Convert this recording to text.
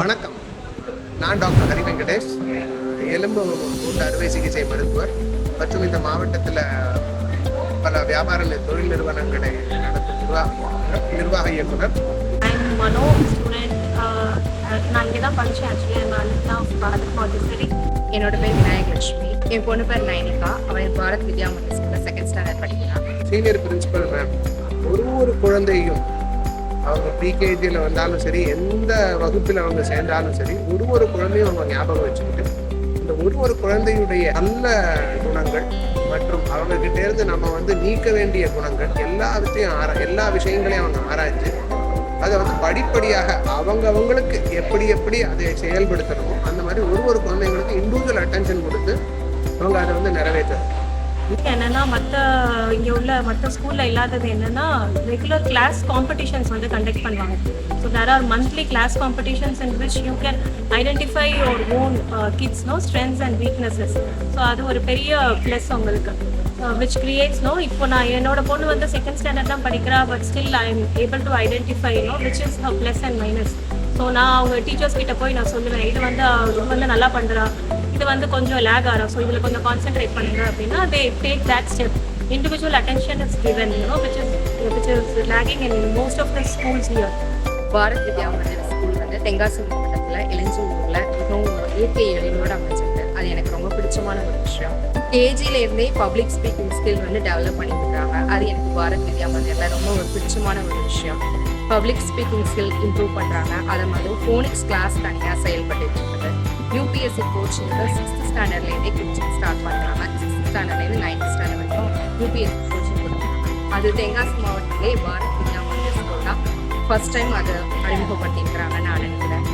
வணக்கம், நான் டாக்டர் ஹரி வெங்கடேஷ், எலும்பு மூட்டு அறுவை சிகிச்சை மருத்துவர் மற்றும் இந்த மாவட்டத்தில் பல வியாபார தொழில் நிறுவனங்களை நடத்தும் நிர்வாக இயக்குனர். மனோ ஸ்டூடெண்ட். நான் இங்கே தான் படித்தேன். Actually Bharat Montessori. என்னோட பேர் விநாயகலட்சுமி. என் பொண்ணு பேர் நைனிகா. அவன் பாரத் வித்யா மந்திர் செகண்ட் ஸ்டாண்டர்ட் படிக்கிறான். சீனியர் பிரின்சிபல் மேம் ஒரு குழந்தையும் அவங்க ப்ரீகேஜியில் வந்தாலும் சரி, எந்த வகுப்பில் அவங்க சேர்ந்தாலும் சரி, ஒரு குழந்தையும் அவங்க ஞாபகம் வச்சுக்கிட்டு இந்த ஒரு குழந்தையுடைய நல்ல குணங்கள் மற்றும் அவங்க கிட்டே இருந்து நம்ம நீக்க வேண்டிய குணங்கள் எல்லாத்தையும் எல்லா விஷயங்களையும் அவங்க ஆராய்ச்சி அதை படிப்படியாக அவங்களுக்கு எப்படி அதை செயல்படுத்தணுமோ அந்த மாதிரி ஒரு குழந்தைங்களுக்கு இண்டிவிஜுவல் அட்டென்ஷன் கொடுத்து அவங்க அதை நிறைவேற்றணும். என்னன்னா இங்கே உள்ள மற்ற ஸ்கூலில் இல்லாதது என்னன்னா ரெகுலர் கிளாஸ் காம்படிஷன்ஸ் கண்டக்ட் பண்ணுவாங்க. So there are monthly class competitions in which you can identify your own கிட்ஸ்னோ ஸ்ட்ரென்த்ஸ் அண்ட் வீக்னஸஸ். ஸோ அது ஒரு பெரிய ப்ளஸ் உங்களுக்கு விச் கிரியேட்ஸ் இப்போ நான் என்னோட பொண்ணு செகண்ட் ஸ்டாண்டர்ட் தான் படிக்கிறா. But still I am able to identify which is her plus and minus. So நான் அவங்க டீச்சர்ஸ் கிட்ட போய் நான் சொல்லுவேன், இது நல்லா பண்ணுறா, இது கொஞ்சம் லேக் ஆகிறா, ஸோ இதில் கொஞ்சம் கான்சென்ட்ரேட் பண்ணுங்க அப்படின்னா they take that step. Individual attention is given which is lagging in most of the schools here. Bharat Vidya Mandir school Tenkasi மாவட்டத்தில் இளஞ்சூரில் மிகவும் இயற்கை எழிலோடு அமைச்சிருக்கு. அது எனக்கு ரொம்ப பிடிச்சமான ஒரு விஷயம். கேஜிலேருந்தே பப்ளிக் ஸ்பீக்கிங் ஸ்கில் டெவலப் பண்ணிட்டு இருக்காங்க. அது எனக்கு பாரத் வித்யா மந்திரில் ரொம்ப ஒரு பிடிச்சமான ஒரு விஷயம். பப்ளிக் ஸ்பீக்கிங் ஸ்கில் இம்ப்ரூவ் பண்ணுறாங்க. அதை மாதிரி ஃபோனிக்ஸ் கிளாஸ் தனியாக செயல்பட்டு இருக்குது. யூபிஎஸ்சி கோச்சிங்க்கு 6th ஸ்டாண்டர்ட்லேருந்தே கோச்சிங் ஸ்டார்ட் பண்ணுறாங்க. 6th ஸ்டாண்டர்ட்லேருந்து 9th ஸ்டாண்டர்ட் வரைக்கும் யூபிஎஸ்சி கோச்சிங் கொடுக்குறாங்க. அது தென்காசி மாவட்டத்திலே பாரத் வித்யா மந்திர் ஸ்கூல் தான் ஃபர்ஸ்ட் டைம் அதை அறிமுகப்படுத்தியிருக்கிறாங்கன்னு நான் நினைக்கிறேன்.